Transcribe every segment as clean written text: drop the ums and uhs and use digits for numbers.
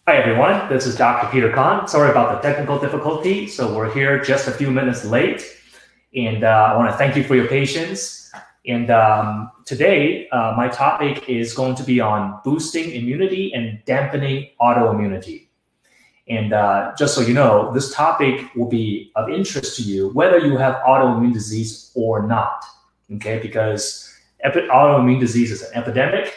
Hi everyone, this is Dr. Peter Kahn. Sorry about the technical difficulty. So we're here just a few minutes late. And I want to thank you for your patience. And today, my topic is going to be on boosting immunity and dampening autoimmunity. And just so you know, this topic will be of interest to you, whether you have autoimmune disease or not, okay? Because autoimmune disease is an epidemic.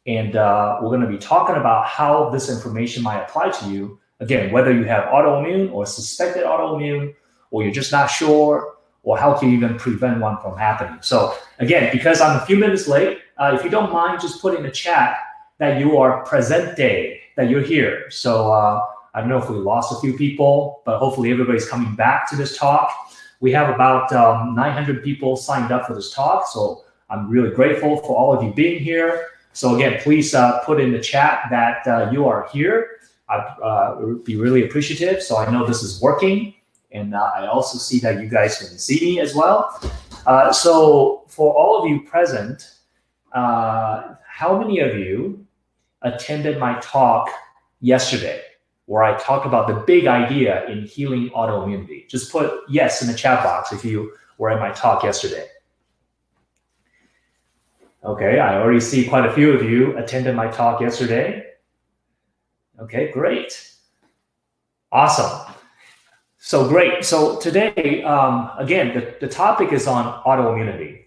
And we're going to be talking about how this information might apply to you. Again, whether you have autoimmune or suspected autoimmune, or you're just not sure, or how can you even prevent one from happening. So again, because I'm a few minutes late, if you don't mind, just put in the chat that you are present day, that you're here. So I don't know if we lost a few people, but hopefully everybody's coming back to this talk. We have about 900 people signed up for this talk. So I'm really grateful for all of you being here. So again, please put in the chat that you are here. I'd be really appreciative. So I know this is working. And I also see that you guys can see me as well. So for all of you present, how many of you attended my talk yesterday, where I talked about the big idea in healing autoimmunity? Just put yes in the chat box if you were at my talk yesterday. Okay, I already see quite a few of you attended my talk yesterday. Okay, great. Awesome. So great. So today, again, the topic is on autoimmunity.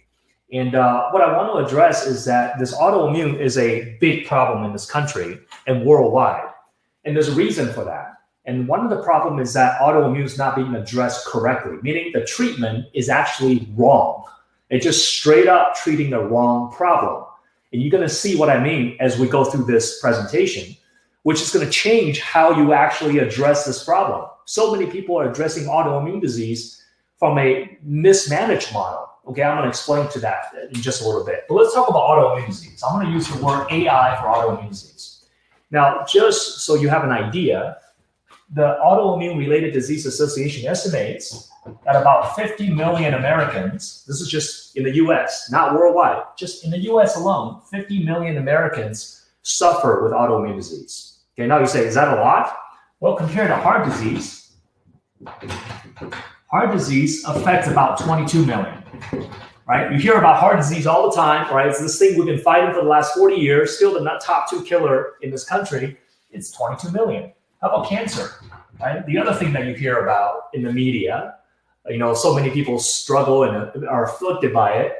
And what I want to address is that this autoimmune is a big problem in this country and worldwide. And there's a reason for that. And one of the problems is that autoimmune is not being addressed correctly, meaning the treatment is actually wrong. It's just straight up treating the wrong problem. And you're going to see what I mean as we go through this presentation, which is going to change how you actually address this problem. So many people are addressing autoimmune disease from a mismanaged model. Okay, I'm going to explain to that in just a little bit. But let's talk about autoimmune disease. I'm going to use the word AI for autoimmune disease. Now, just so you have an idea, the Autoimmune Related Disease Association estimates that about 50 million Americans, this is just in the US, not worldwide, just in the US alone, 50 million Americans suffer with autoimmune disease. Okay, now you say, is that a lot? Well, compared to heart disease affects about 22 million, right? You hear about heart disease all the time, right? It's this thing we've been fighting for the last 40 years, still the top 2 killer in this country. It's 22 million. How about cancer, right? The other thing that you hear about in the media, you know, so many people struggle and are afflicted by it.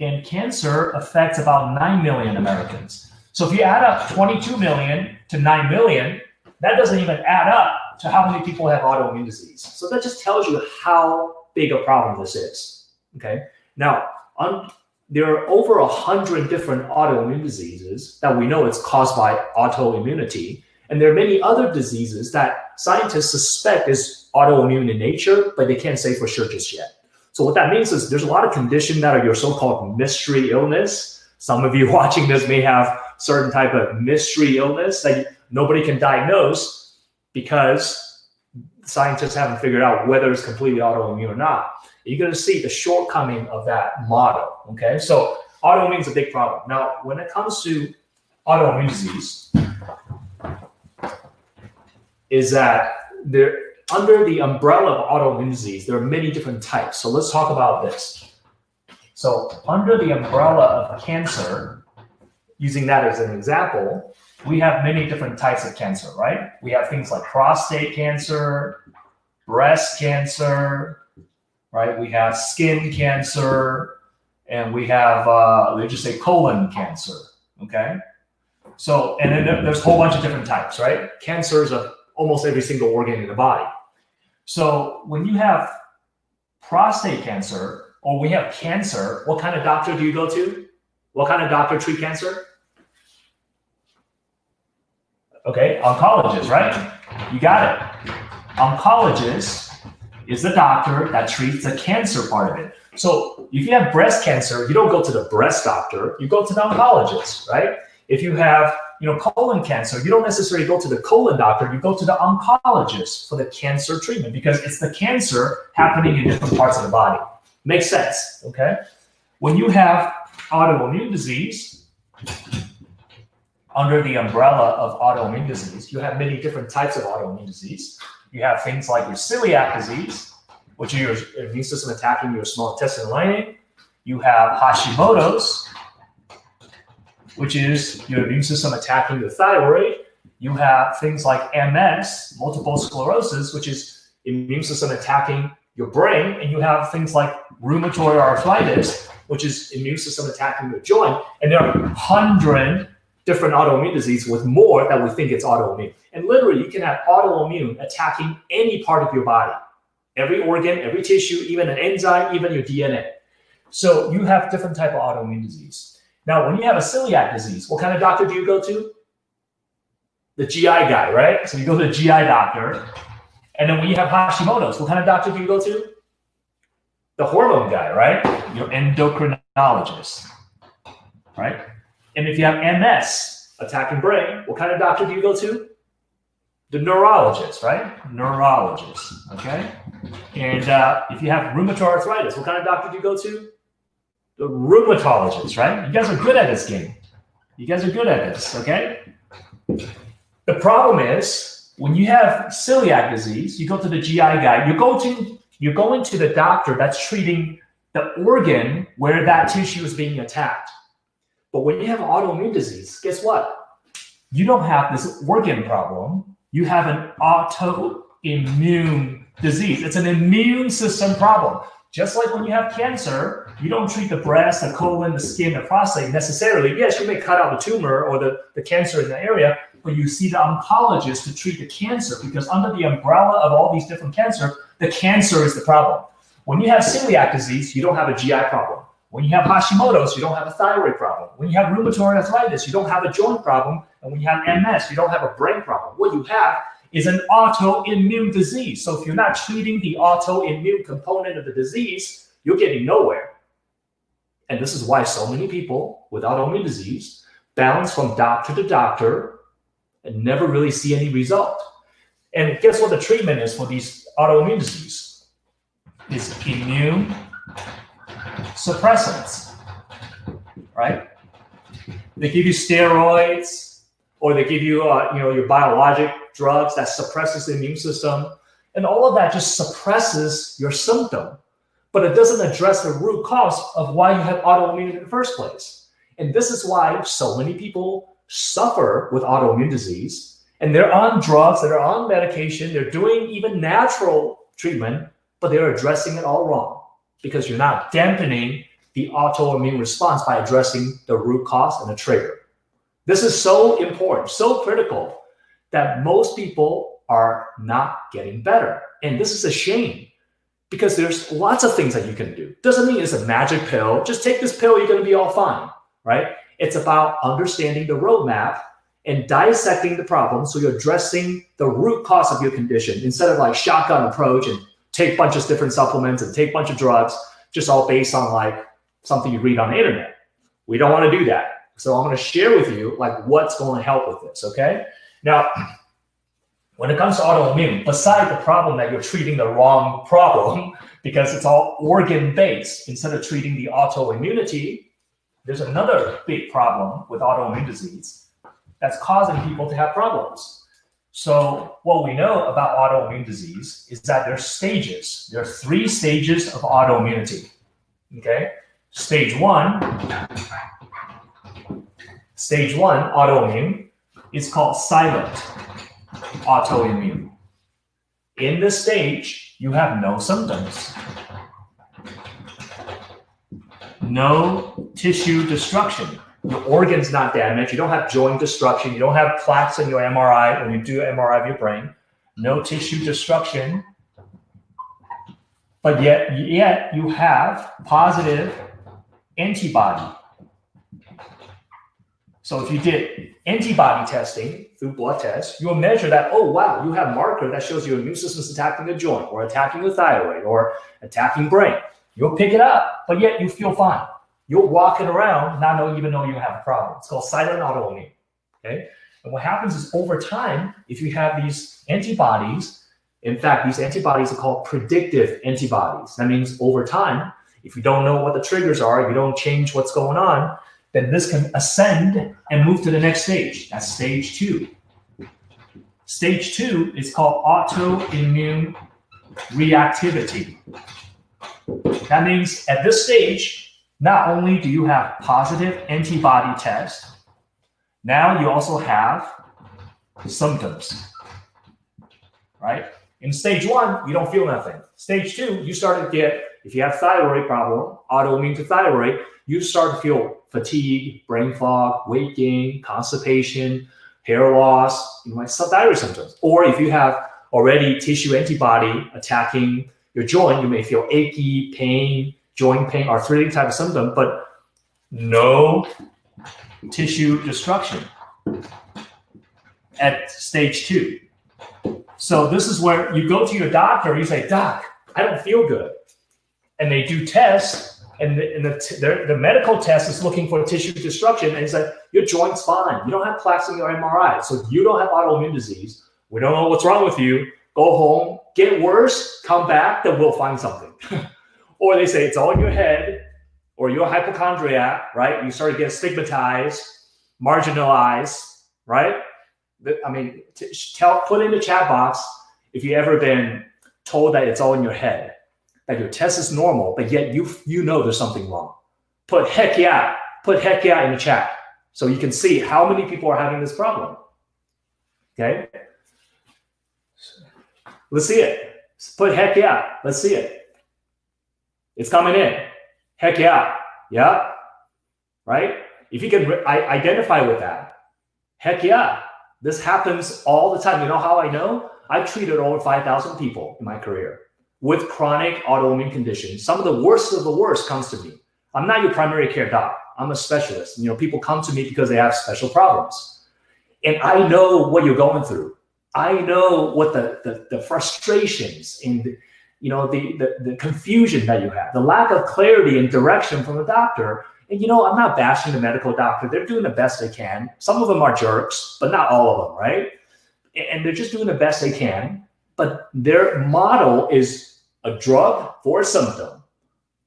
And cancer affects about 9 million Americans. So if you add up 22 million to 9 million, that doesn't even add up to how many people have autoimmune disease. So that just tells you how big a problem this is, okay? Now, there are over 100 different autoimmune diseases that we know it's caused by autoimmunity. And there are many other diseases that scientists suspect is autoimmune in nature, but they can't say for sure just yet. So what that means is there's a lot of conditions that are your so-called mystery illness. Some of you watching this may have certain type of mystery illness that nobody can diagnose because scientists haven't figured out whether it's completely autoimmune or not. You're going to see the shortcoming of that model, okay? So autoimmune is a big problem. Now, when it comes to autoimmune disease, is that under the umbrella of autoimmune disease, there are many different types. So let's talk about this. So under the umbrella of cancer, using that as an example, we have many different types of cancer, right? We have things like prostate cancer, breast cancer, right? We have skin cancer, and we have, let's just say colon cancer, okay? So, and then there's a whole bunch of different types, right? Cancers of almost every single organ in the body. So when you have prostate cancer, or we have cancer, what kind of doctor do you go to? What kind of doctor treat cancer? Okay, oncologist, right? You got it. Oncologist is the doctor that treats the cancer part of it. So if you have breast cancer, you don't go to the breast doctor, you go to the oncologist, right? If you have colon cancer, you don't necessarily go to the colon doctor, you go to the oncologist for the cancer treatment because it's the cancer happening in different parts of the body. Makes sense, okay? When you have autoimmune disease, under the umbrella of autoimmune disease, you have many different types of autoimmune disease. You have things like your celiac disease, which is your immune system attacking your small intestinal lining. You have Hashimoto's, which is your immune system attacking the thyroid. You have things like MS, multiple sclerosis, which is immune system attacking your brain. And you have things like rheumatoid arthritis, which is immune system attacking your joint. And there are 100 different autoimmune diseases with more that we think it's autoimmune. And literally, you can have autoimmune attacking any part of your body, every organ, every tissue, even an enzyme, even your DNA. So you have different type of autoimmune disease. Now, when you have a celiac disease, what kind of doctor do you go to? The GI guy, right? So you go to the GI doctor. And then when you have Hashimoto's, what kind of doctor do you go to? The hormone guy, right? Your endocrinologist, right? And if you have MS, attacking brain, what kind of doctor do you go to? The neurologist, right? Neurologist, okay? And if you have rheumatoid arthritis, what kind of doctor do you go to? The rheumatologist, right? You guys are good at this game. You guys are good at this, okay? The problem is, when you have celiac disease, you go to the GI guy, you're going to the doctor that's treating the organ where that tissue is being attacked. But when you have autoimmune disease, guess what? You don't have this organ problem. You have an autoimmune disease. It's an immune system problem. Just like when you have cancer, you don't treat the breast, the colon, the skin, the prostate necessarily. Yes, you may cut out the tumor or the cancer in the area, but you see the oncologist to treat the cancer because under the umbrella of all these different cancer, the cancer is the problem. When you have celiac disease, you don't have a GI problem. When you have Hashimoto's, you don't have a thyroid problem. When you have rheumatoid arthritis, you don't have a joint problem. And when you have MS, you don't have a brain problem. What you have is an autoimmune disease. So if you're not treating the autoimmune component of the disease, you're getting nowhere. And this is why so many people with autoimmune disease bounce from doctor to doctor and never really see any result. And guess what the treatment is for these autoimmune disease? It's immune suppressants, right? They give you steroids, or they give you, your biologic drugs that suppresses the immune system, and all of that just suppresses your symptom, but it doesn't address the root cause of why you have autoimmune in the first place. And this is why so many people suffer with autoimmune disease, and they're on drugs, they're on medication, they're doing even natural treatment, but they're addressing it all wrong because you're not dampening the autoimmune response by addressing the root cause and the trigger. This is so important, so critical that most people are not getting better. And this is a shame because there's lots of things that you can do. Doesn't mean it's a magic pill. Just take this pill, you're going to be all fine, right? It's about understanding the roadmap and dissecting the problem so you're addressing the root cause of your condition instead of like shotgun approach and take a bunch of different supplements and take a bunch of drugs just all based on like something you read on the internet. We don't want to do that. So I'm going to share with you like what's going to help with this, okay? Now, when it comes to autoimmune, beside the problem that you're treating the wrong problem because it's all organ-based instead of treating the autoimmunity, there's another big problem with autoimmune disease that's causing people to have problems. So what we know about autoimmune disease is that there's stages. There are 3 stages of autoimmunity, okay? Stage 1 autoimmune is called silent autoimmune. In this stage, you have no symptoms, no tissue destruction. Your organ's not damaged. You don't have joint destruction. You don't have plaques in your MRI when you do an MRI of your brain. No tissue destruction. But yet you have positive antibody. So if you did antibody testing through blood tests, you'll measure that, oh, wow, you have marker that shows your immune system is attacking the joint or attacking the thyroid or attacking brain. You'll pick it up, but yet you feel fine. You're walking around not even know you have a problem. It's called silent autoimmune, okay? And what happens is over time, if you have these antibodies, in fact, these antibodies are called predictive antibodies. That means over time, if you don't know what the triggers are, if you don't change what's going on, then this can ascend and move to the next stage. That's stage 2. Stage 2 is called autoimmune reactivity. That means at this stage, not only do you have positive antibody test, now you also have symptoms, right? In stage 1, you don't feel nothing. Stage 2, you start to get, if you have thyroid problem, autoimmune to thyroid, you start to feel fatigue, brain fog, weight gain, constipation, hair loss, thyroid symptoms. Or if you have already tissue antibody attacking your joint, you may feel achy, pain, joint pain, arthritic type of symptom, but no tissue destruction at stage 2. So this is where you go to your doctor, you say, "Doc, I don't feel good." And they do tests, and the medical test is looking for tissue destruction, and it's like, "Your joint's fine. You don't have plaques in your MRI, so you don't have autoimmune disease. We don't know what's wrong with you. Go home, get worse, come back, then we'll find something." Or they say it's all in your head, or you're a hypochondriac, right? You start to get stigmatized, marginalized, right? I mean, put in the chat box if you've ever been told that it's all in your head, that your test is normal, but yet you know there's something wrong. Put heck yeah in the chat so you can see how many people are having this problem. Okay? Let's see it. Put heck yeah. Let's see it. It's coming in. Heck yeah. Yeah. Right? If you can identify with that, heck yeah. This happens all the time. You know how I know? I've treated over 5,000 people in my career with chronic autoimmune conditions. Some of the worst comes to me. I'm not your primary care doc. I'm a specialist. People come to me because they have special problems. And I know what you're going through. I know what the frustrations and the confusion that you have, the lack of clarity and direction from the doctor. And I'm not bashing the medical doctor. They're doing the best they can. Some of them are jerks, but not all of them, right? And they're just doing the best they can. But their model is a drug for a symptom.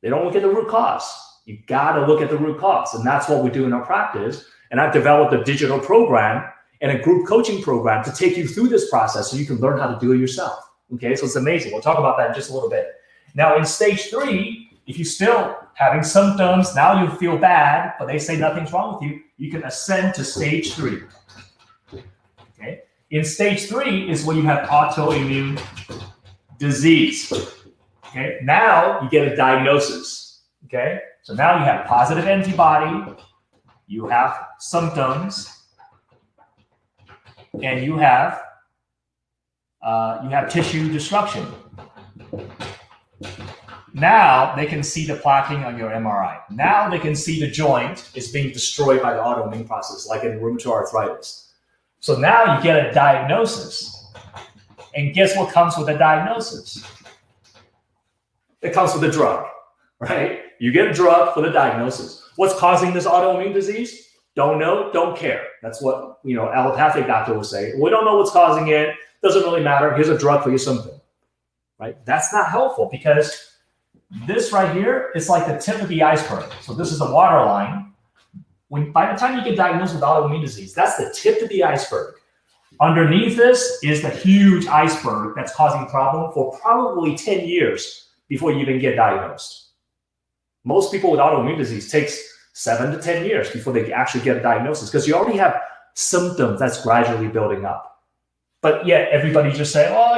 They don't look at the root cause. You got to look at the root cause. And that's what we do in our practice. And I've developed a digital program and a group coaching program to take you through this process so you can learn how to do it yourself. Okay, so it's amazing. We'll talk about that in just a little bit. Now, in stage 3, if you're still having symptoms, now you feel bad, but they say nothing's wrong with you, you can ascend to stage 3. Okay? In stage 3 is when you have autoimmune disease. Okay? Now you get a diagnosis. Okay? So now you have positive antibody, you have symptoms, and you have tissue destruction. Now they can see the plaquing on your MRI. Now they can see the joint is being destroyed by the autoimmune process, like in rheumatoid arthritis. So now you get a diagnosis. And guess what comes with a diagnosis? It comes with a drug, right? You get a drug for the diagnosis. What's causing this autoimmune disease? Don't know, don't care. That's what allopathic doctor will say. We don't know what's causing it. Doesn't really matter. Here's a drug for your symptom, right? That's not helpful because this right here is like the tip of the iceberg. So this is a water line. By the time you get diagnosed with autoimmune disease, that's the tip of the iceberg. Underneath this is the huge iceberg that's causing problem for probably 10 years before you even get diagnosed. Most people with autoimmune disease takes 7 to 10 years before they actually get a diagnosis because you already have symptoms that's gradually building up. But yet everybody just say, "Oh,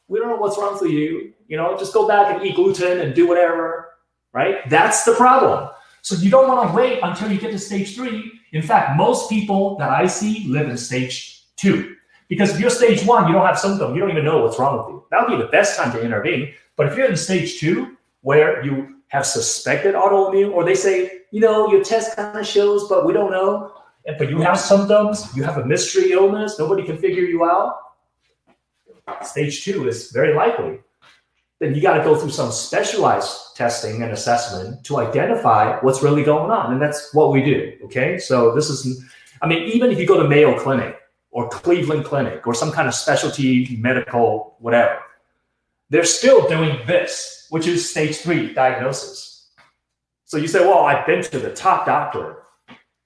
we don't know what's wrong with you. Just go back and eat gluten and do whatever," right? That's the problem. So you don't want to wait until you get to stage 3. In fact, most people that I see live in stage 2. Because if you're stage 1, you don't have symptoms. You don't even know what's wrong with you. That would be the best time to intervene. But if you're in stage 2, where you have suspected autoimmune, or they say, your test kind of shows, but we don't know, but you have symptoms, you have a mystery illness, nobody can figure you out, stage 2 is very likely. Then you got to go through some specialized testing and assessment to identify what's really going on. And that's what we do, okay? So this is, even if you go to Mayo Clinic or Cleveland Clinic or some kind of specialty medical whatever, they're still doing this, which is stage 3 diagnosis. So you say, well, I've been to the top doctor.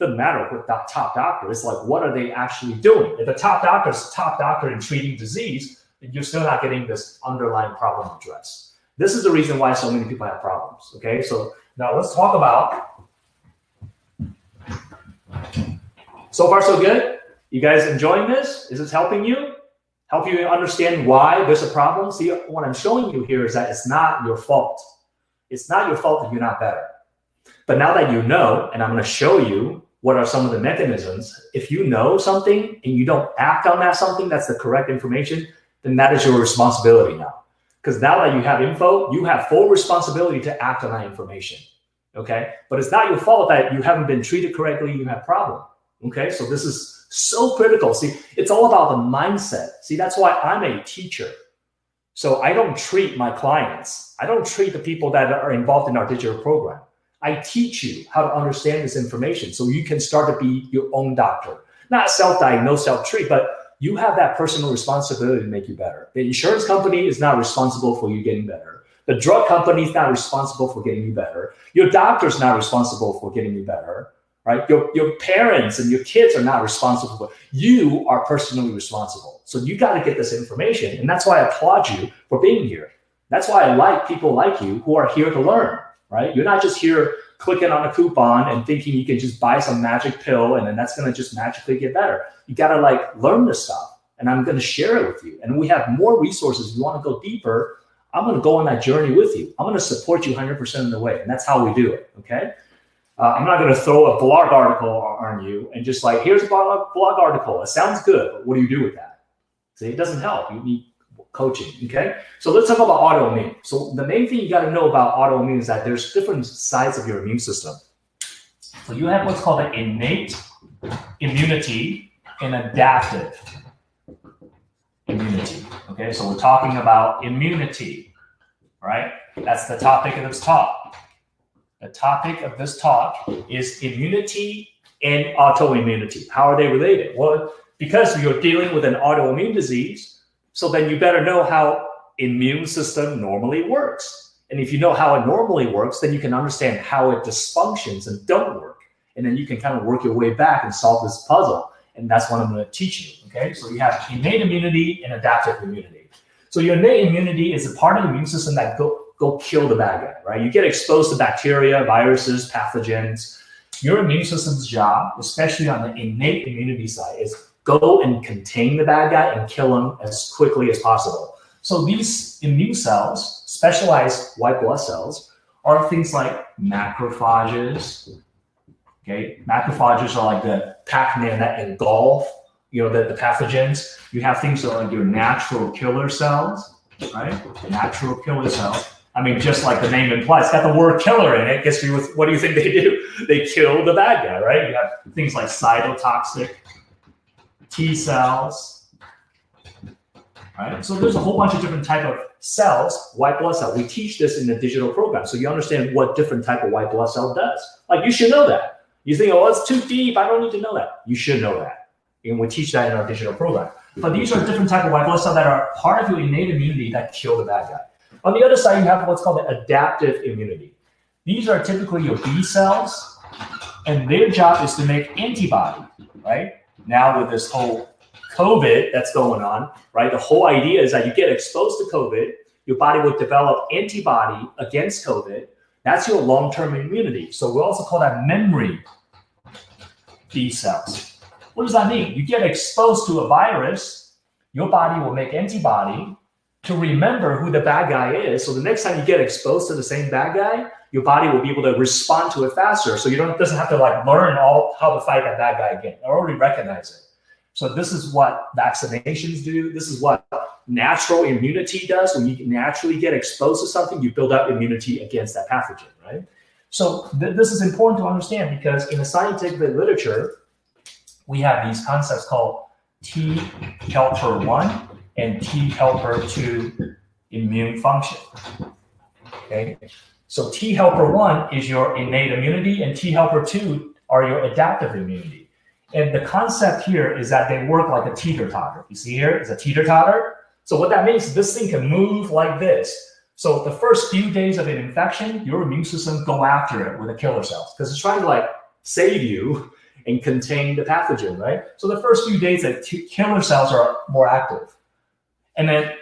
Doesn't matter what the top doctor is like. What are they actually doing? If the top doctor is top doctor in treating disease, then you're still not getting this underlying problem addressed. This is the reason why so many people have problems. Okay, so now let's talk about. So far, so good. You guys enjoying this? Is this helping you? Help you understand why there's a problem? See, what I'm showing you here is that it's not your fault. It's not your fault that you're not better. But now that you know, and I'm going to show you what are some of the mechanisms, if you know something and you don't act on that something that's the correct information, then that is your responsibility now. Because now that you have info, you have full responsibility to act on that information. Okay? But it's not your fault that you haven't been treated correctly, you have a problem. Okay? So this is so critical. See, it's all about the mindset. See, that's why I'm a teacher. So I don't treat my clients. I don't treat the people that are involved in our digital program. I teach you how to understand this information so you can start to be your own doctor. Not self-diagnose, self-treat, but you have that personal responsibility to make you better. The insurance company is not responsible for you getting better. The drug company is not responsible for getting you better. Your doctor is not responsible for getting you better, right? Your parents and your kids are not responsible for it. You are personally responsible. So you got to get this information. And that's why I applaud you for being here. That's why I like people like you who are here to learn. Right? You're not just here clicking on a coupon and thinking you can just buy some magic pill and then that's going to just magically get better. You got to like learn this stuff and I'm going to share it with you. And we have more resources. If you want to go deeper, I'm going to go on that journey with you. I'm going to support you 100% of the way. And that's how we do it. Okay. I'm not going to throw a blog article on you and just like, here's a blog article. It sounds good, but what do you do with that? See, it doesn't help. You need coaching. Okay. So let's talk about autoimmune. So the main thing you got to know about autoimmune is that there's different sides of your immune system. So you have what's called an innate immunity and adaptive immunity. Okay. So we're talking about immunity, right? That's the topic of this talk. The topic of this talk is immunity and autoimmunity. How are they related? Well, because you're dealing with an autoimmune disease, so then you better know how immune system normally works. And if you know how it normally works, then you can understand how it dysfunctions and don't work. And then you can kind of work your way back and solve this puzzle. And that's what I'm going to teach you. Okay. So you have innate immunity and adaptive immunity. So your innate immunity is a part of the immune system that go kill the bad guy, right? You get exposed to bacteria, viruses, pathogens. Your immune system's job, especially on the innate immunity side, is go and contain the bad guy and kill him as quickly as possible. So these immune cells, specialized white blood cells, are things like macrophages. Okay, macrophages are like the Pac-Man that engulf, the pathogens. You have things like your natural killer cells, right? Natural killer cells. I mean, just like the name implies, it's got the word killer in it. Gets you with what do you think they do? They kill the bad guy, right? You have things like cytotoxic T cells, right? So there's a whole bunch of different type of cells, white blood cell. We teach this in the digital program, so you understand what different type of white blood cell does. Like you should know that. You think, oh, it's too deep. I don't need to know that. You should know that, and we teach that in our digital program. But these are different type of white blood cells that are part of your innate immunity that kill the bad guy. On the other side, you have what's called the adaptive immunity. These are typically your B cells, and their job is to make antibody, right? Now with this whole COVID that's going on, right? The whole idea is that you get exposed to COVID, your body will develop antibody against COVID. That's your long-term immunity. So we also call that memory B cells. What does that mean? You get exposed to a virus, your body will make antibody to remember who the bad guy is. So the next time you get exposed to the same bad guy, your body will be able to respond to it faster. So doesn't have to like learn how to fight that bad guy again. I already recognize it. So this is what vaccinations do. This is what natural immunity does. When you naturally get exposed to something, you build up immunity against that pathogen, right? So this is important to understand because in the scientific literature, we have these concepts called T helper 1 and T helper 2 immune function. Okay, so T helper 1 is your innate immunity and T helper 2 are your adaptive immunity. And the concept here is that they work like a teeter-totter. You see here, it's a teeter-totter. So what that means is this thing can move like this. So the first few days of an infection, your immune system go after it with the killer cells because it's trying to like save you. and contain the pathogen, right? So the first few days, the killer cells are more active. And then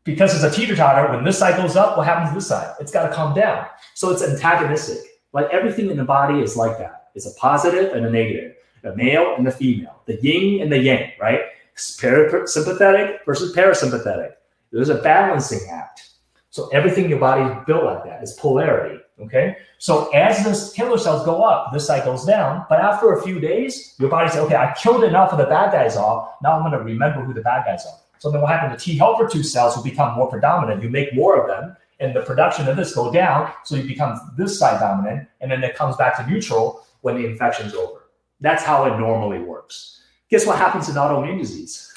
because it's a teeter-totter, when this side goes up, what happens to this side? It's got to calm down. So it's antagonistic. Like everything in the body is like that. It's a positive and a negative, a male and a female, the yin and the yang, right? Sympathetic versus parasympathetic. There's a balancing act. So everything in your body is built like that. It's polarity, okay? So as the killer cells go up, this side goes down. But after a few days, your body says, okay, I killed enough of the bad guys off. Now I'm going to remember who the bad guys are. So then what happens? The T helper 2 cells will become more predominant. You make more of them, and the production of this go down, so you become this side dominant, and then it comes back to neutral when the infection's over. That's how it normally works. Guess what happens in autoimmune disease?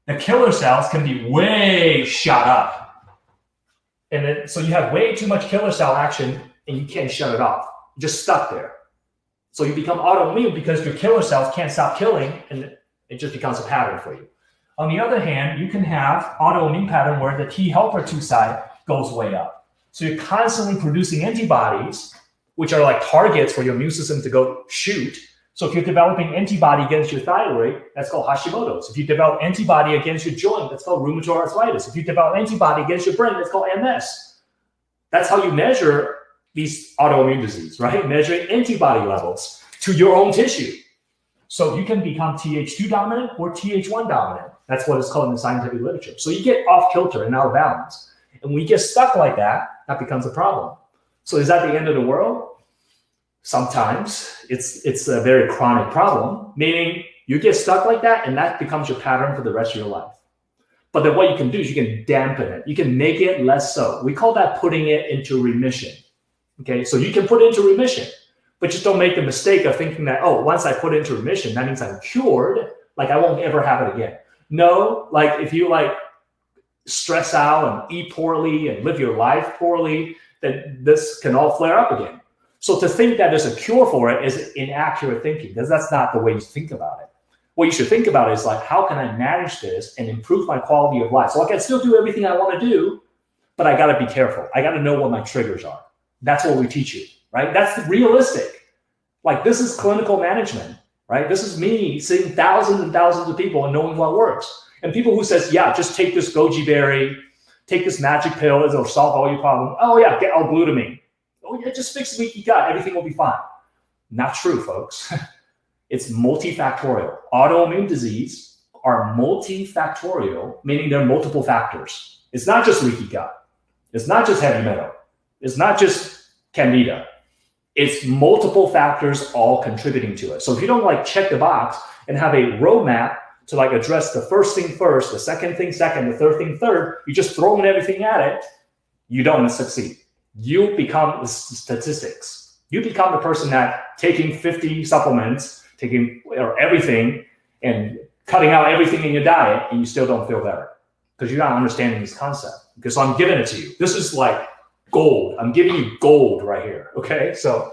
The killer cells can be way shot up. And then, so you have way too much killer cell action, and you can't shut it off. You're just stuck there. So you become autoimmune because your killer cells can't stop killing, and it just becomes a pattern for you. On the other hand, you can have autoimmune pattern where the T helper 2 side goes way up. So you're constantly producing antibodies, which are like targets for your immune system to go shoot. So if you're developing antibody against your thyroid, that's called Hashimoto's. If you develop antibody against your joint, that's called rheumatoid arthritis. If you develop antibody against your brain, that's called MS. That's how you measure these autoimmune disease, right? Measuring antibody levels to your own tissue. So you can become Th2 dominant or Th1 dominant. That's what it's called in the scientific literature. So you get off kilter and out of balance. And when you get stuck like that, that becomes a problem. So is that the end of the world? Sometimes it's a very chronic problem, meaning you get stuck like that and that becomes your pattern for the rest of your life. But then what you can do is you can dampen it. You can make it less so. We call that putting it into remission. Okay, so you can put it into remission, but just don't make the mistake of thinking that, oh, once I put it into remission, that means I'm cured, like I won't ever have it again. No, like if you like stress out and eat poorly and live your life poorly, then this can all flare up again. So to think that there's a cure for it is inaccurate thinking, because that's not the way you think about it. What you should think about is like, how can I manage this and improve my quality of life? So I can still do everything I want to do, but I got to be careful. I got to know what my triggers are. That's what we teach you, right? That's realistic. Like this is clinical management, right? This is me seeing thousands and thousands of people and knowing what works. And people who says, yeah, just take this goji berry, take this magic pill, it'll solve all your problems. Oh yeah, get L-glutamine. Oh yeah, just fix leaky gut, everything will be fine. Not true, folks. It's multifactorial. Autoimmune disease are multifactorial, meaning there are multiple factors. It's not just leaky gut. It's not just heavy metal. It's not just candida. It's multiple factors all contributing to it. So if you don't like check the box and have a roadmap to like address the first thing first, the second thing second, the third thing third, you're just throwing everything at it, you don't succeed. You become the statistics. You become the person that taking 50 supplements, taking everything and cutting out everything in your diet, and you still don't feel better because you're not understanding this concept. Because I'm giving it to you. This is like gold. I'm giving you gold right here. Okay. So,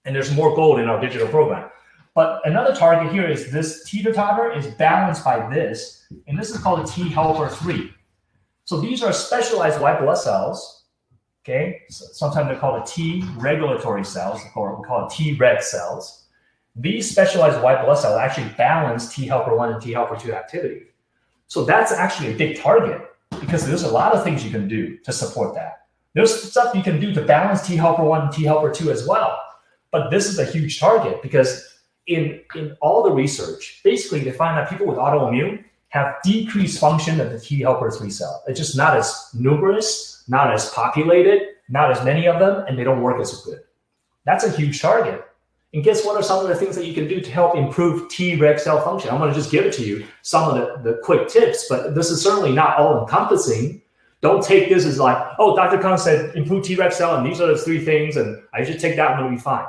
and there's more gold in our digital program. But another target here is this teeter-totter is balanced by this, and this is called a T helper 3. So these are specialized white blood cells. Okay. So sometimes they're called T regulatory cells, or we call it T-reg cells. These specialized white blood cells actually balance T helper 1 and T helper 2 activity. So that's actually a big target because there's a lot of things you can do to support that. There's stuff you can do to balance T helper 1 and T helper 2 as well. But this is a huge target because in all the research, basically they find that people with autoimmune have decreased function of the T helper 3 cell. It's just not as numerous, not as populated, not as many of them, and they don't work as good. That's a huge target. And guess what are some of the things that you can do to help improve T-reg cell function? I'm going to just give it to you, some of the quick tips, but this is certainly not all-encompassing. Don't take this as like, oh, Dr. Khan said improve T-reg cell, and these are the 3 things, and I should take that, I'm going to be fine.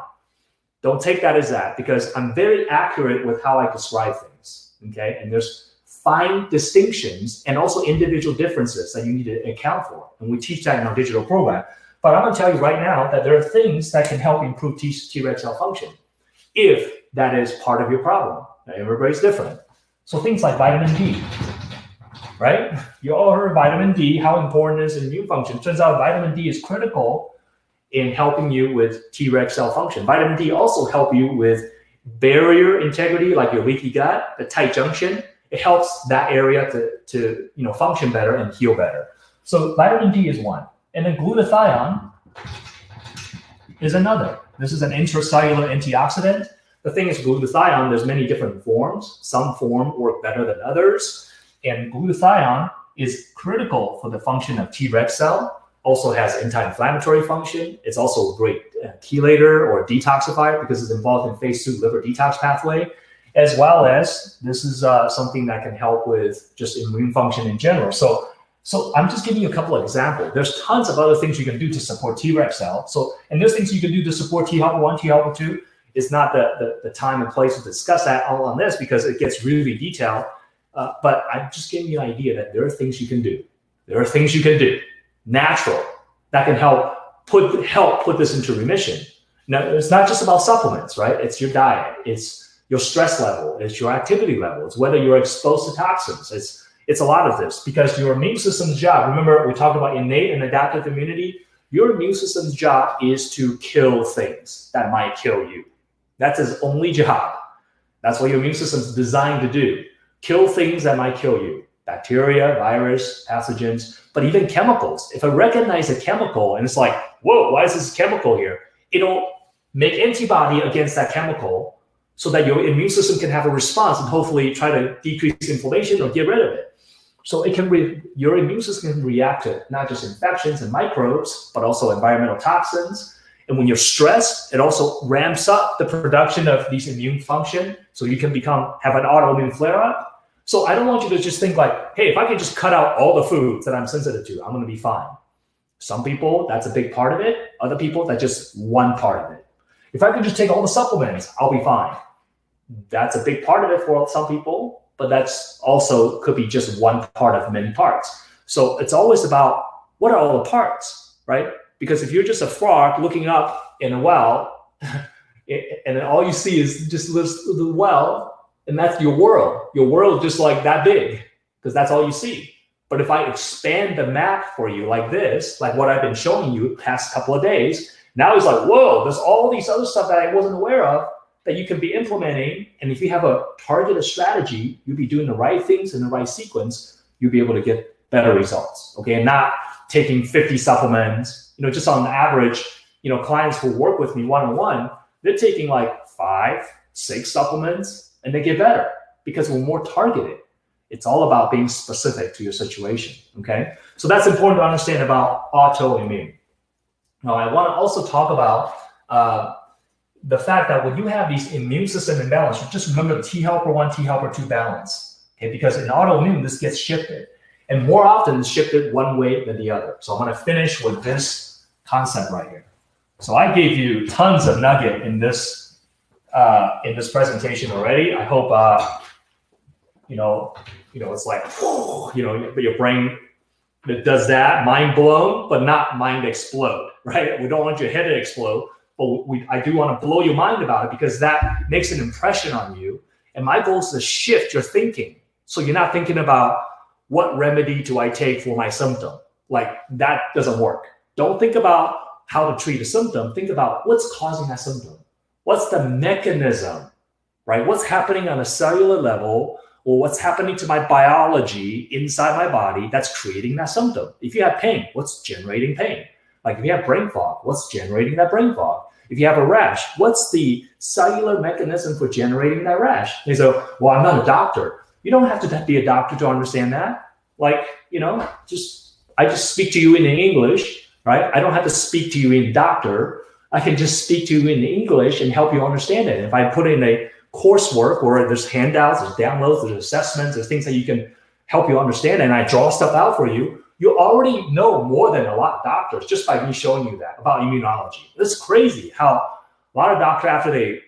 Don't take that as that, because I'm very accurate with how I describe things, okay? And there's fine distinctions and also individual differences that you need to account for, and we teach that in our digital program. But I'm going to tell you right now that there are things that can help improve T-reg cell function if that is part of your problem. Now, everybody's different. So things like vitamin D, right? You all heard vitamin D, how important it is in immune function. Turns out vitamin D is critical in helping you with T-reg cell function. Vitamin D also help you with barrier integrity, like your leaky gut, the tight junction, it helps that area to function better and heal better. So vitamin D is one. And then glutathione is another. This is an intracellular antioxidant. The thing is, glutathione, there's many different forms. Some forms work better than others. And glutathione is critical for the function of Treg cell. Also has anti-inflammatory function. It's also a great chelator or detoxifier because it's involved in phase 2 liver detox pathway, as well as this is something that can help with just immune function in general. So I'm just giving you a couple of examples. There's tons of other things you can do to support Treg cell. And there's things you can do to support T helper 1, T helper 2. It's not the time and place to discuss that all on this because it gets really detailed. But I'm just giving you an idea that there are things you can do. There are things you can do, natural, that can help put this into remission. Now, it's not just about supplements, right? It's your diet. It's your stress level. It's your activity level. It's whether you're exposed to toxins. It's a lot of this because your immune system's job, remember we talked about innate and adaptive immunity, your immune system's job is to kill things that might kill you. That's its only job. That's what your immune system's designed to do. Kill things that might kill you. Bacteria, virus, pathogens, but even chemicals. If I recognize a chemical and it's like, whoa, why is this chemical here? It'll make antibody against that chemical so that your immune system can have a response and hopefully try to decrease inflammation or get rid of it. So your immune system can react to not just infections and microbes, but also environmental toxins. And when you're stressed, it also ramps up the production of these immune function. So you can have an autoimmune flare-up. So I don't want you to just think like, hey, if I can just cut out all the foods that I'm sensitive to, I'm going to be fine. Some people, that's a big part of it. Other people, that's just one part of it. If I can just take all the supplements, I'll be fine. That's a big part of it for some people, but that's also could be just one part of many parts. So it's always about what are all the parts, right? Because if you're just a frog looking up in a well, and then all you see is just the well, and that's your world. Your world is just like that big, because that's all you see. But if I expand the map for you like this, like what I've been showing you the past couple of days, now it's like, whoa, there's all these other stuff that I wasn't aware of that you can be implementing. And if you have a targeted strategy, you'll be doing the right things in the right sequence, you'll be able to get better results. Okay, and not taking 50 supplements. Just on average, clients who work with me one-on-one, they're taking like 5, 6 supplements and they get better because we're more targeted. It's all about being specific to your situation, okay? So that's important to understand about autoimmune. Now, I want to also talk about the fact that when you have these immune system imbalance, just remember the T helper 1, T helper 2 balance, okay? Because in autoimmune, this gets shifted. And more often it's shifted one way than the other. So I'm going to finish with this concept right here. So I gave you tons of nugget in this presentation already. I hope it's like your brain that does that, mind blown, but not mind explode, right? We don't want your head to explode, but I do want to blow your mind about it because that makes an impression on you. And my goal is to shift your thinking, so you're not thinking about what remedy do I take for my symptom. Like that doesn't work. Don't think about how to treat a symptom. Think about what's causing that symptom. What's the mechanism, right? What's happening on a cellular level, or what's happening to my biology inside my body that's creating that symptom? If you have pain, what's generating pain? Like if you have brain fog, what's generating that brain fog? If you have a rash, what's the cellular mechanism for generating that rash? And so, well, I'm not a doctor. You don't have to be a doctor to understand that. Like, I just speak to you in English, right? I don't have to speak to you in doctor. I can just speak to you in English and help you understand it. If I put in a coursework where there's handouts, there's downloads, there's assessments, there's things that you can help you understand, and I draw stuff out for you, you already know more than a lot of doctors just by me showing you that about immunology. It's crazy how a lot of doctors, after they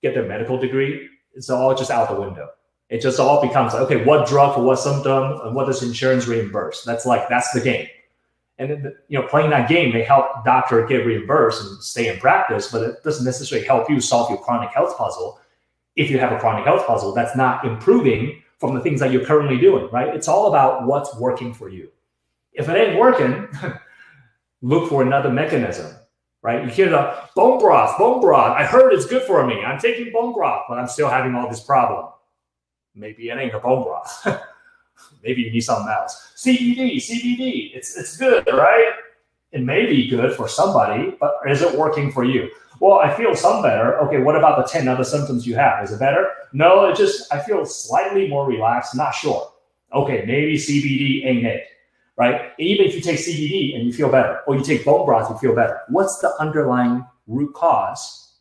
get their medical degree, it's all just out the window. It just all becomes like, okay, what drug for what symptom and what does insurance reimburse? That's the game. And then, playing that game, they help doctor get reimbursed and stay in practice, but it doesn't necessarily help you solve your chronic health puzzle. If you have a chronic health puzzle, that's not improving from the things that you're currently doing, right? It's all about what's working for you. If it ain't working, look for another mechanism, right? You hear the bone broth, bone broth. I heard it's good for me. I'm taking bone broth, but I'm still having all this problem. Maybe it ain't a bone broth. Maybe you need something else. CBD, it's good, right? It may be good for somebody, but is it working for you? Well, I feel some better. Okay, what about the 10 other symptoms you have? Is it better? No, I feel slightly more relaxed, not sure. Okay, maybe CBD ain't it, right? Even if you take CBD and you feel better, or you take bone broth, you feel better. What's the underlying root cause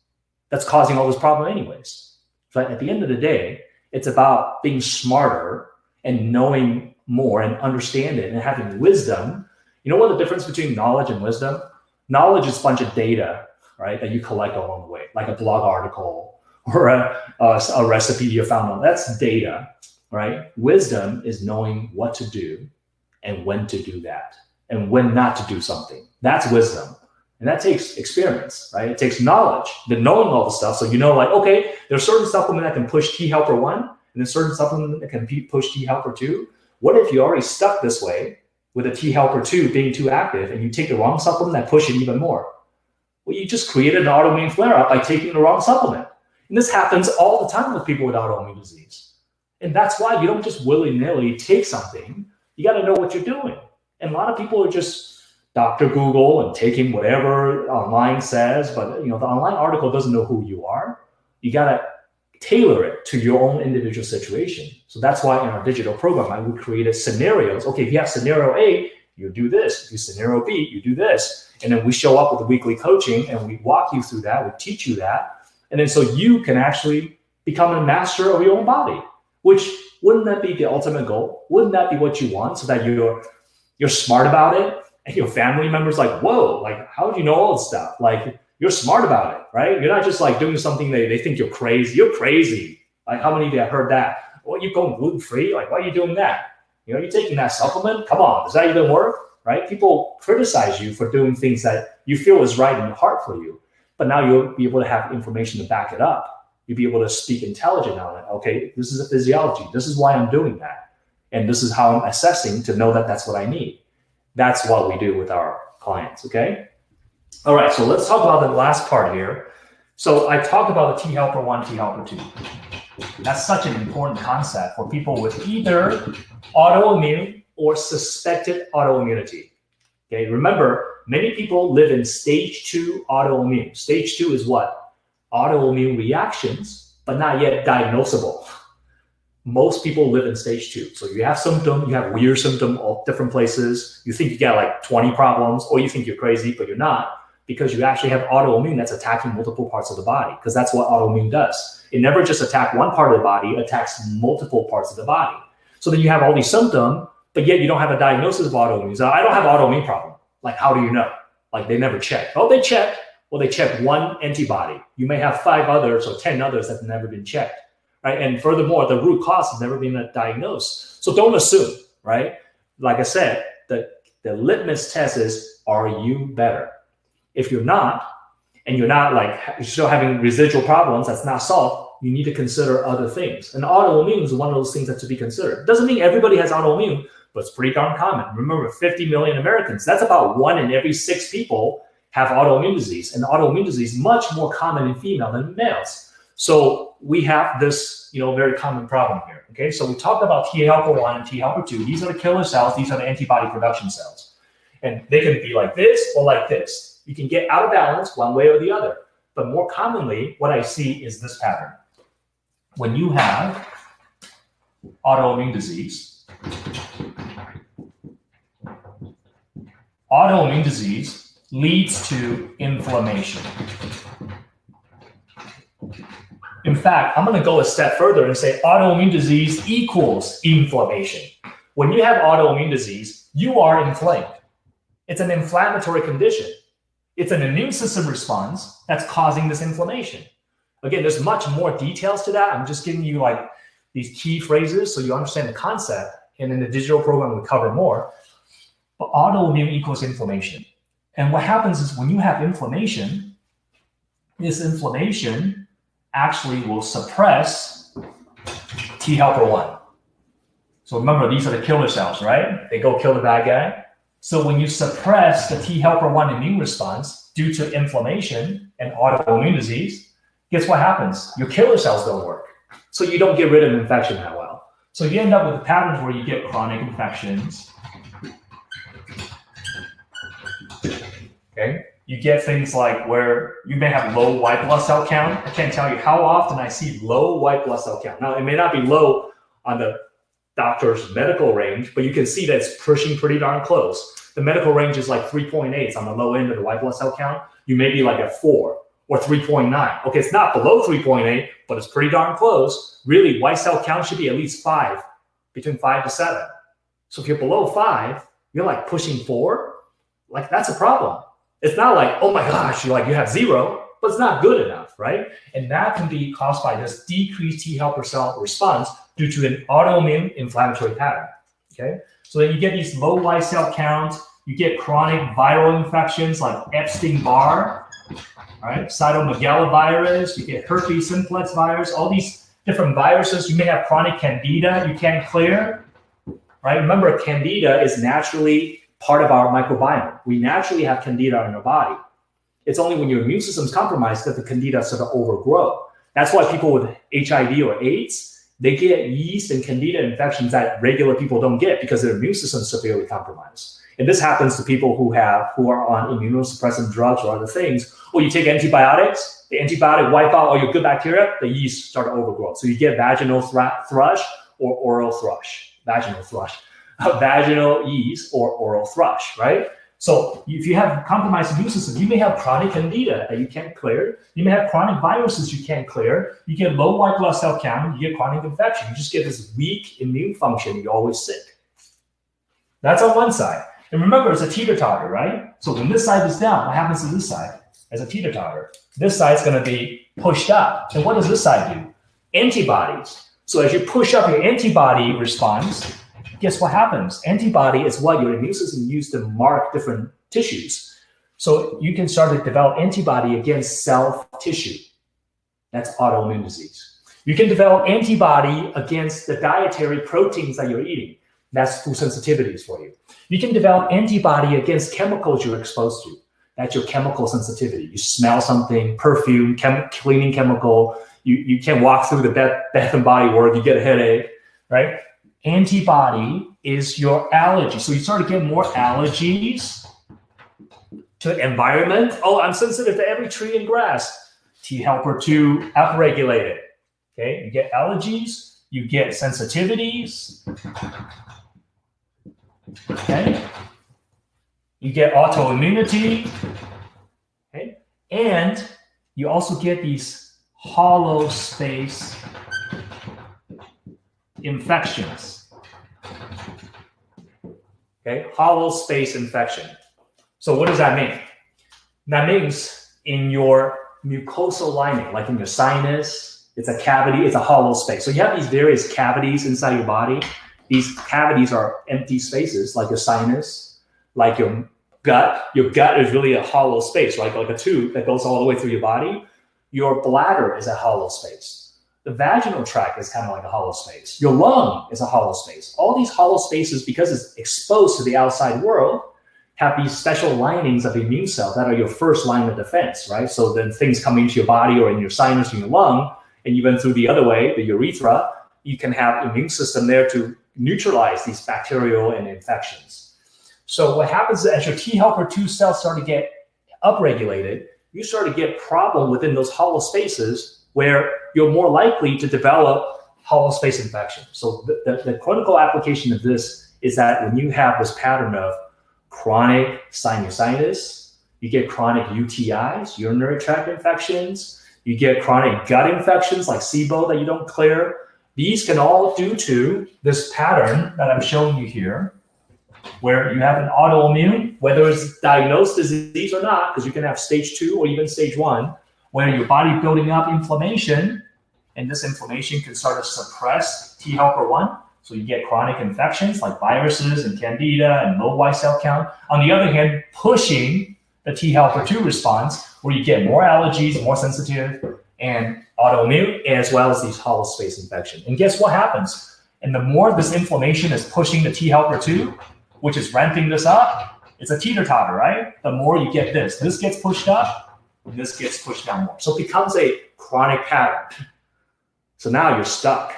that's causing all this problem anyways? So at the end of the day, it's about being smarter and knowing more and understand it and having wisdom. You know what the difference between knowledge and wisdom? Knowledge is a bunch of data, right, that you collect along the way, like a blog article or a recipe you found on. That's data, right? Wisdom is knowing what to do and when to do that and when not to do something. That's wisdom. And that takes experience, right? It takes knowledge, the knowing all the stuff. So you know, like, okay, there's certain supplement that can push T helper 1, and there's certain supplement that can push T helper 2. What if you're already stuck this way with a T helper 2 being too active, and you take the wrong supplement that push it even more? Well, you just created an autoimmune flare-up by taking the wrong supplement. And this happens all the time with people with autoimmune disease. And that's why you don't just willy-nilly take something. You got to know what you're doing. And a lot of people are just Dr. Google and taking whatever online says, but the online article doesn't know who you are. You got to tailor it to your own individual situation. So that's why in our digital program, we created scenarios. Okay, if you have scenario A, you do this. If you scenario B, you do this. And then we show up with the weekly coaching and we walk you through that. We teach you that. And then so you can actually become a master of your own body, which wouldn't that be the ultimate goal? Wouldn't that be what you want, so that you're smart about it? And your family members like, whoa, like, how do you know all this stuff? Like, you're smart about it, right? You're not just like doing something they think you're crazy. You're crazy. Like, how many of you have heard that? Well, you're going gluten-free? Like, why are you doing that? You're taking that supplement? Come on, does that even work, right? People criticize you for doing things that you feel is right in your heart for you. But now you'll be able to have information to back it up. You'll be able to speak intelligent on it. Okay, this is a physiology. This is why I'm doing that. And this is how I'm assessing to know that that's what I need. That's what we do with our clients, okay? All right, so let's talk about the last part here. So I talked about the T helper 1, T helper 2. That's such an important concept for people with either autoimmune or suspected autoimmunity. Okay, remember, many people live in stage 2 autoimmune. Stage 2 is what? Autoimmune reactions, but not yet diagnosable. Most people live in stage 2. So you have symptom, you have weird symptom of different places. You think you got like 20 problems, or you think you're crazy, but you're not, because you actually have autoimmune that's attacking multiple parts of the body, because that's what autoimmune does. It never just attacks one part of the body, it attacks multiple parts of the body. So then you have all these symptoms, but yet you don't have a diagnosis of autoimmune. So I don't have autoimmune problem. Like, how do you know? Like, they never check. Oh, they check. Well, they check one antibody. You may have 5 others or 10 others that have never been checked. Right? And furthermore, the root cause has never been diagnosed. So don't assume, right? Like I said, the litmus test is, are you better? If you're not, and you're not like, you're still having residual problems that's not solved, you need to consider other things. And autoimmune is one of those things that to be considered. Doesn't mean everybody has autoimmune, but it's pretty darn common. Remember, 50 million Americans, that's about 1 in every 6 people have autoimmune disease. And autoimmune disease is much more common in female than in males. So we have this, very common problem here. Okay, so we talked about T helper 1 and T helper 2. These are the killer cells. These are the antibody production cells, and they can be like this or like this. You can get out of balance one way or the other. But more commonly, what I see is this pattern. When you have autoimmune disease leads to inflammation. In fact, I'm going to go a step further and say autoimmune disease equals inflammation. When you have autoimmune disease, you are inflamed. It's an inflammatory condition. It's an immune system response that's causing this inflammation. Again, there's much more details to that. I'm just giving you like these key phrases so you understand the concept. And in the digital program, we cover more. But autoimmune equals inflammation. And what happens is when you have inflammation, this inflammation actually will suppress T helper 1. So remember, these are the killer cells, right? They go kill the bad guy. So when you suppress the T helper 1 immune response, due to inflammation and autoimmune disease, guess what happens? Your killer cells don't work. So you don't get rid of infection that well. So you end up with patterns where you get chronic infections. Okay? You get things like where you may have low white blood cell count. I can't tell you how often I see low white blood cell count. Now, it may not be low on the doctor's medical range, but you can see that it's pushing pretty darn close. The medical range is like 3.8 on the low end of the white blood cell count. You may be like at 4 or 3.9. Okay, it's not below 3.8, but it's pretty darn close. Really, white cell count should be at least 5, between 5 to 7. So if you're below 5, you're like pushing 4. Like, that's a problem. It's not like, oh my gosh, you have 0, but it's not good enough, right? And that can be caused by this decreased T helper cell response due to an autoimmune inflammatory pattern, okay? So then you get these low white cell counts, you get chronic viral infections like Epstein-Barr, all right, cytomegalovirus, you get herpes simplex virus, all these different viruses. You may have chronic candida you can't clear, right? Remember, candida is naturally part of our microbiome. We naturally have candida in our body. It's only when your immune system is compromised that the candida sort of overgrow. That's why people with HIV or AIDS, they get yeast and candida infections that regular people don't get because their immune system is severely compromised. And this happens to people who are on immunosuppressant drugs or other things. Or you take antibiotics, the antibiotic wipe out all your good bacteria, the yeast start to overgrow. So you get vaginal thrush or oral thrush, vaginal thrush. Vaginal yeast or oral thrush, right? So if you have compromised immune system, you may have chronic candida that you can't clear. You may have chronic viruses you can't clear. You get low white blood cell count. You get chronic infection. You just get this weak immune function. You're always sick. That's on one side. And remember, it's a teeter-totter, right? So when this side is down, what happens to this side? As a teeter-totter, this side's going to be pushed up. And what does this side do? Antibodies. So as you push up your antibody response, guess what happens? Antibody is what your immune system uses to mark different tissues. So you can start to develop antibody against self-tissue. That's autoimmune disease. You can develop antibody against the dietary proteins that you're eating. That's food sensitivities for you. You can develop antibody against chemicals you're exposed to. That's your chemical sensitivity. You smell something, perfume, cleaning chemical. You can't walk through the Bath and Body Works. You get a headache, right? Antibody is your allergy. So you start to get more allergies to the environment. Oh, I'm sensitive to every tree and grass. T helper 2 upregulated. Okay, you get allergies, you get sensitivities. Okay, you get autoimmunity. Okay, and you also get these hollow space infections. Okay, hollow space infection. So what does that mean? That means in your mucosal lining, like in your sinus, it's a cavity, it's a hollow space. So you have these various cavities inside your body. These cavities are empty spaces, like your sinus, like your gut. Your gut is really a hollow space, right? Like a tube that goes all the way through your body. Your bladder is a hollow space. The vaginal tract is kind of like a hollow space. Your lung is a hollow space. All these hollow spaces, because it's exposed to the outside world, have these special linings of immune cells that are your first line of defense, right? So then things come into your body or in your sinus or your lung, and even through the other way, the urethra, you can have immune system there to neutralize these bacterial and infections. So what happens is as your T helper 2 cells start to get upregulated, you start to get problem within those hollow spaces where you're more likely to develop hollow space infection. So the clinical application of this is that when you have this pattern of chronic sinusitis, you get chronic UTIs, urinary tract infections, you get chronic gut infections like SIBO that you don't clear. These can all due to this pattern that I'm showing you here, where you have an autoimmune, whether it's diagnosed disease or not, because you can have stage 2 or even stage 1, where your body building up inflammation, and this inflammation can start to suppress T helper 1. So you get chronic infections like viruses and candida and low white cell count. On the other hand, pushing the T helper 2 response, where you get more allergies, more sensitive, and autoimmune, as well as these hollow space infection. And guess what happens? And the more this inflammation is pushing the T helper 2, which is ramping this up, it's a teeter-totter, right? The more you get this gets pushed up, this gets pushed down more. So it becomes a chronic pattern. So now you're stuck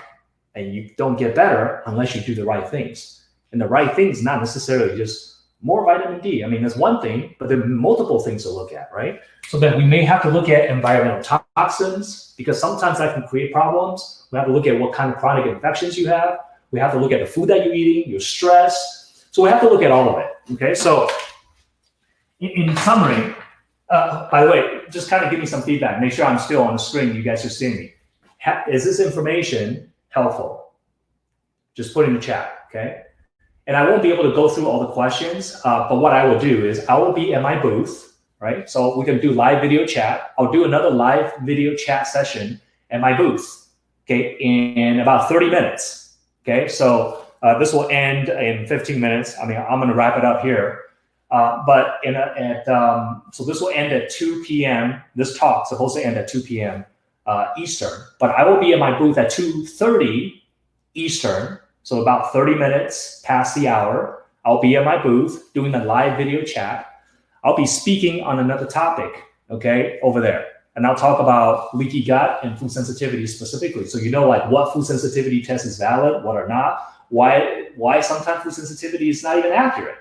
and you don't get better unless you do the right things. And the right things, not necessarily just more vitamin D. I mean, that's one thing, but there are multiple things to look at, right? So then we may have to look at environmental toxins because sometimes that can create problems. We have to look at what kind of chronic infections you have. We have to look at the food that you're eating, your stress. So we have to look at all of it, okay? So in summary, by the way, just kind of give me some feedback. Make sure I'm still on the screen. You guys are seeing me. Is this information helpful? Just put in the chat, okay? And I won't be able to go through all the questions, but what I will do is I will be at my booth, right? So we can do live video chat. I'll do another live video chat session at my booth, okay, in about 30 minutes, okay? So this will end in 15 minutes. I mean, I'm gonna wrap it up here. So this will end at 2 p.m. This talk's supposed to end at 2 p.m. Eastern, but I will be at my booth at 2:30 Eastern. So about 30 minutes past the hour, I'll be at my booth doing a live video chat. I'll be speaking on another topic, okay, over there. And I'll talk about leaky gut and food sensitivity specifically. So you know like what food sensitivity test is valid, what are not, why sometimes food sensitivity is not even accurate.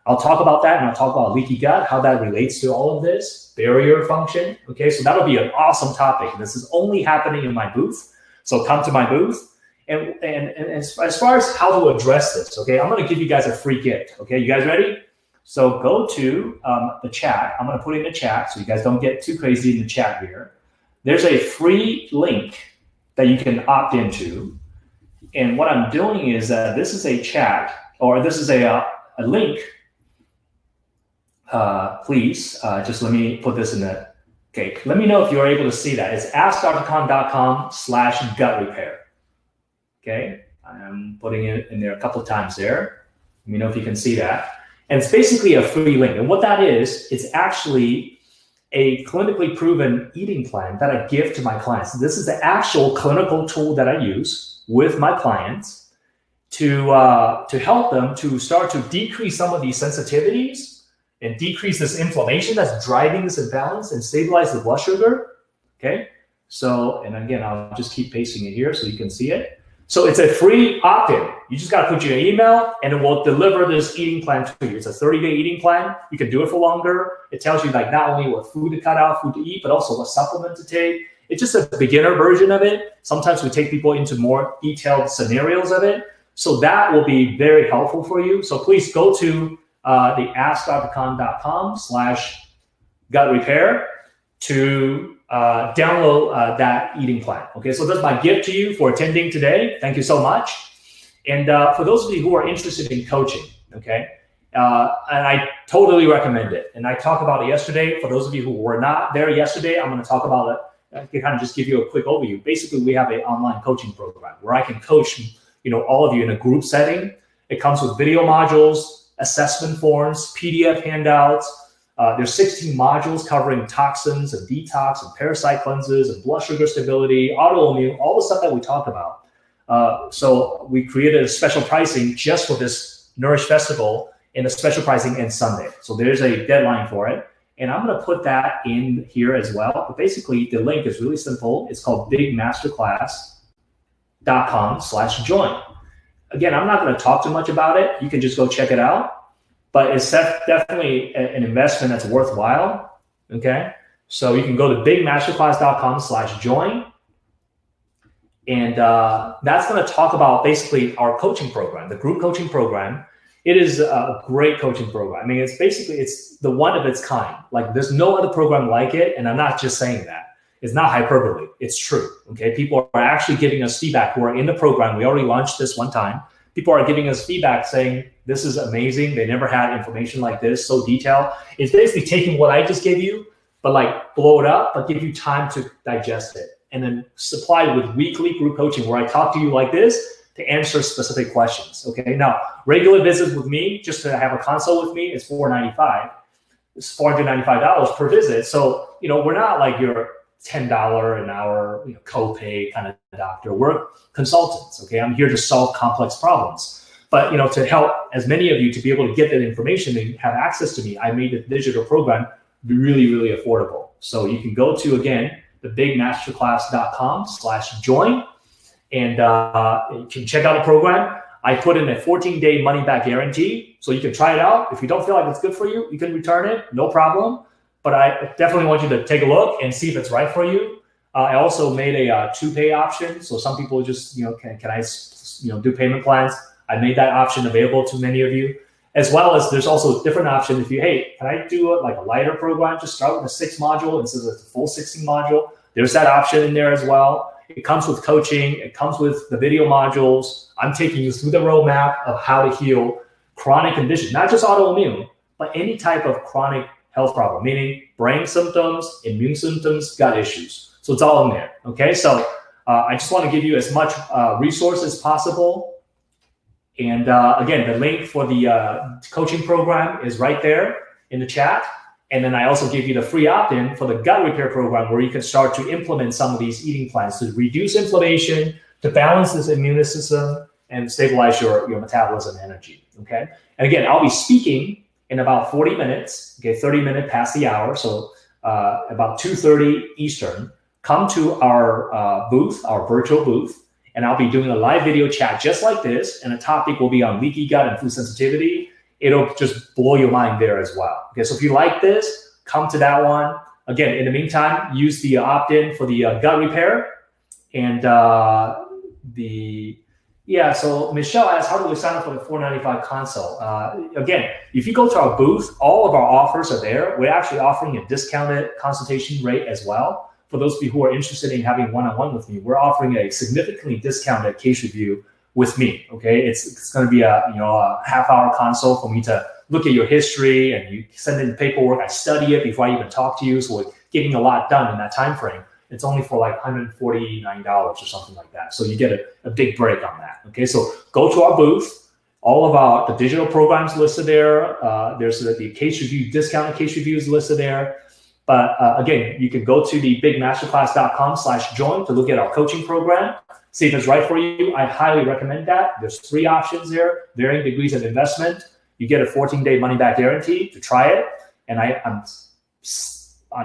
I'll talk about that and I'll talk about leaky gut, how that relates to all of this, barrier function, okay? So that'll be an awesome topic. This is only happening in my booth. So come to my booth. And as far as how to address this, okay, I'm going to give you guys a free gift. Okay, you guys ready? So go to the chat. I'm going to put it in the chat so you guys don't get too crazy in the chat here. There's a free link that you can opt into. And what I'm doing is this is a chat, or this is a link. Please, just let me put this in the, okay, let me know if you're able to see that. It's askdrkhan.com/gut repair. Okay, I'm putting it in there a couple of times there. Let me know if you can see that. And it's basically a free link. And what that is, it's actually a clinically proven eating plan that I give to my clients. This is the actual clinical tool that I use with my clients to help them to start to decrease some of these sensitivities and decrease this inflammation that's driving this imbalance and stabilize the blood sugar. Okay, so, and again, I'll just keep pasting it here so you can see it. So it's a free opt-in. You just got to put your email and it will deliver this eating plan to you. It's a 30-day eating plan. You can do it for longer. It tells you like not only what food to cut out, food to eat, but also what supplement to take. It's just a beginner version of it. Sometimes we take people into more detailed scenarios of it. So that will be very helpful for you. So please go to the askdrkhan.com/gut repair to download that eating plan. Okay, so that's my gift to you for attending today. Thank you so much. And for those of you who are interested in coaching, okay, and I totally recommend it. And I talked about it yesterday. For those of you who were not there yesterday, I'm going to talk about it. I can kind of just give you a quick overview. Basically, we have an online coaching program where I can coach, all of you in a group setting. It comes with video modules, assessment forms, PDF handouts. There's 16 modules covering toxins and detox and parasite cleanses and blood sugar stability, autoimmune, all the stuff that we talk about. So we created a special pricing just for this Nourish Festival, and the special pricing ends Sunday. So there's a deadline for it. And I'm going to put that in here as well. But basically, the link is really simple. It's called bigmasterclass.com/join. Again, I'm not going to talk too much about it. You can just go check it out. But it's definitely an investment that's worthwhile, okay? So you can go to bigmasterclass.com/join. And that's going to talk about basically our coaching program, the group coaching program. It is a great coaching program. I mean, it's the one of its kind. Like there's no other program like it. And I'm not just saying that. It's not hyperbole. It's true, okay? People are actually giving us feedback who are in the program. We already launched this one time. People are giving us feedback saying, this is amazing. They never had information like this, so detailed. It's basically taking what I just gave you, but like blow it up, but give you time to digest it. And then supply with weekly group coaching where I talk to you like this to answer specific questions, okay? Now, regular visits with me, just to have a consult with me, is $495. It's $495 per visit. So, we're not like your $10 an hour copay kind of doctor. We're consultants, okay? I'm here to solve complex problems. But to help as many of you to be able to get that information and have access to me, I made the digital program really, really affordable. So you can go to, again, thebigmasterclass.com/join, and you can check out the program. I put in a 14-day money-back guarantee, so you can try it out. If you don't feel like it's good for you, you can return it, no problem. But I definitely want you to take a look and see if it's right for you. I also made a 2-pay option, so some people just, can I, do payment plans? I made that option available to many of you, as well as there's also a different option. If you, hey, can I do a lighter program? Just start with a 6 module instead of the full 16 module. There's that option in there as well. It comes with coaching. It comes with the video modules. I'm taking you through the roadmap of how to heal chronic conditions, not just autoimmune, but any type of chronic health problem, meaning brain symptoms, immune symptoms, gut issues. So it's all in there, okay? So I just want to give you as much resource as possible. And again, the link for the coaching program is right there in the chat. And then I also give you the free opt-in for the gut repair program, where you can start to implement some of these eating plans to reduce inflammation, to balance this immune system, and stabilize your metabolism and energy, okay? And again, I'll be speaking in about 40 minutes, okay, 30 minutes past the hour, so about 2:30 Eastern. Come to our booth, our virtual booth, and I'll be doing a live video chat just like this, and the topic will be on leaky gut and food sensitivity. It'll just blow your mind there as well. Okay, so if you like this, come to that one. Again, in the meantime, use the opt-in for the gut repair. And so Michelle asked, how do we sign up for the $4.95 consult? Again, if you go to our booth, all of our offers are there. We're actually offering a discounted consultation rate as well. For those of you who are interested in having one-on-one with me, we're offering a significantly discounted case review with me. Okay, it's going to be a half-hour consult for me to look at your history, and you send in the paperwork. I study it before I even talk to you, so we're getting a lot done in that time frame. It's only for like $149 or something like that. So you get a big break on that. Okay, so go to our booth. All of the digital programs listed there. There's the case review, discounted case reviews listed there. But again, you can go to the bigmasterclass.com/join to look at our coaching program, see if it's right for you. I highly recommend that. There's 3 options there, varying degrees of investment. You get a 14-day money-back guarantee to try it. And I'm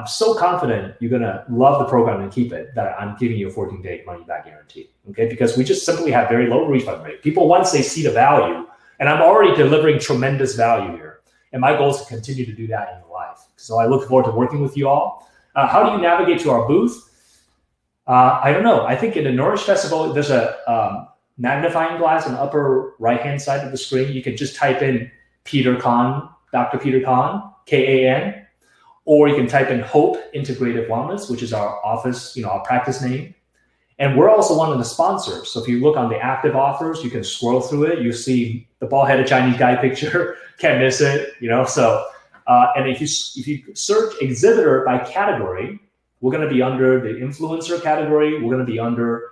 so confident you're going to love the program and keep it, that I'm giving you a 14-day money-back guarantee, okay? Because we just simply have very low refund rate. People, once they see the value, and I'm already delivering tremendous value here, and my goal is to continue to do that in your life. So I look forward to working with you all. How do you navigate to our booth? I don't know. I think in the Nourish Festival, there's a magnifying glass on the upper right-hand side of the screen. You can just type in Peter Kahn, Dr. Peter Kahn, K-A-N, or you can type in Hope Integrative Wellness, which is our office, our practice name. And we're also one of the sponsors. So if you look on the active offers, you can scroll through it. You see the bald-headed Chinese guy picture. Can't miss it, So, and if you search exhibitor by category, we're going to be under the influencer category. We're going to be under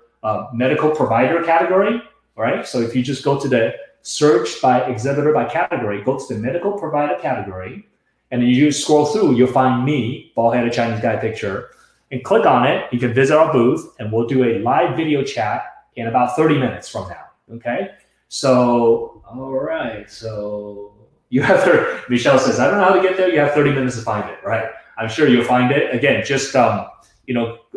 medical provider category, all right? So if you just go to the search by exhibitor by category, go to the medical provider category, and then you scroll through, you'll find me, bald-headed Chinese guy picture, and click on it. You can visit our booth, and we'll do a live video chat in about 30 minutes from now, okay? So, all right, so you have Michelle says, I don't know how to get there. You have 30 minutes to find it, right? I'm sure you'll find it. Again, just,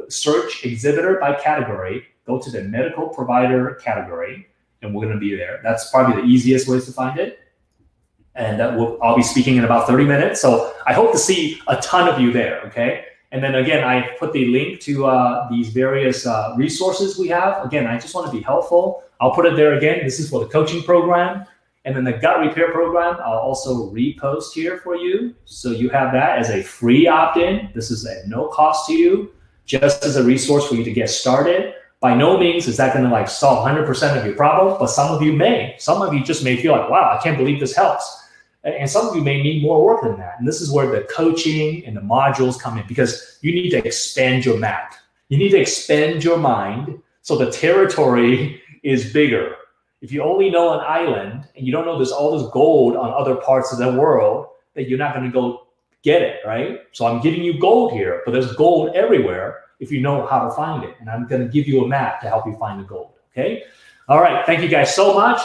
search exhibitor by category, go to the medical provider category, and we're going to be there. That's probably the easiest ways to find it. And I'll be speaking in about 30 minutes. So I hope to see a ton of you there, okay? And then again, I put the link to these various resources we have. Again, I just want to be helpful. I'll put it there again. This is for the coaching program. And then the gut repair program, I'll also repost here for you. So you have that as a free opt-in. This is at no cost to you, just as a resource for you to get started. By no means is that going to solve 100% of your problem, but some of you may. Some of you just may feel like, wow, I can't believe this helps. And some of you may need more work than that. And this is where the coaching and the modules come in, because you need to expand your map. You need to expand your mind so the territory is bigger. If you only know an island and you don't know there's all this gold on other parts of the world, then you're not going to go get it, right? So I'm giving you gold here, but there's gold everywhere if you know how to find it. And I'm going to give you a map to help you find the gold, okay? All right, thank you guys so much.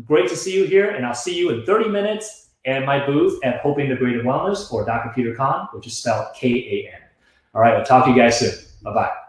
great to see you here, and I'll see you in 30 minutes at my booth at Hope Integrated Wellness, or Dr. Peter Kahn, which is spelled K-A-N. All right, I'll talk to you guys soon. Bye-bye.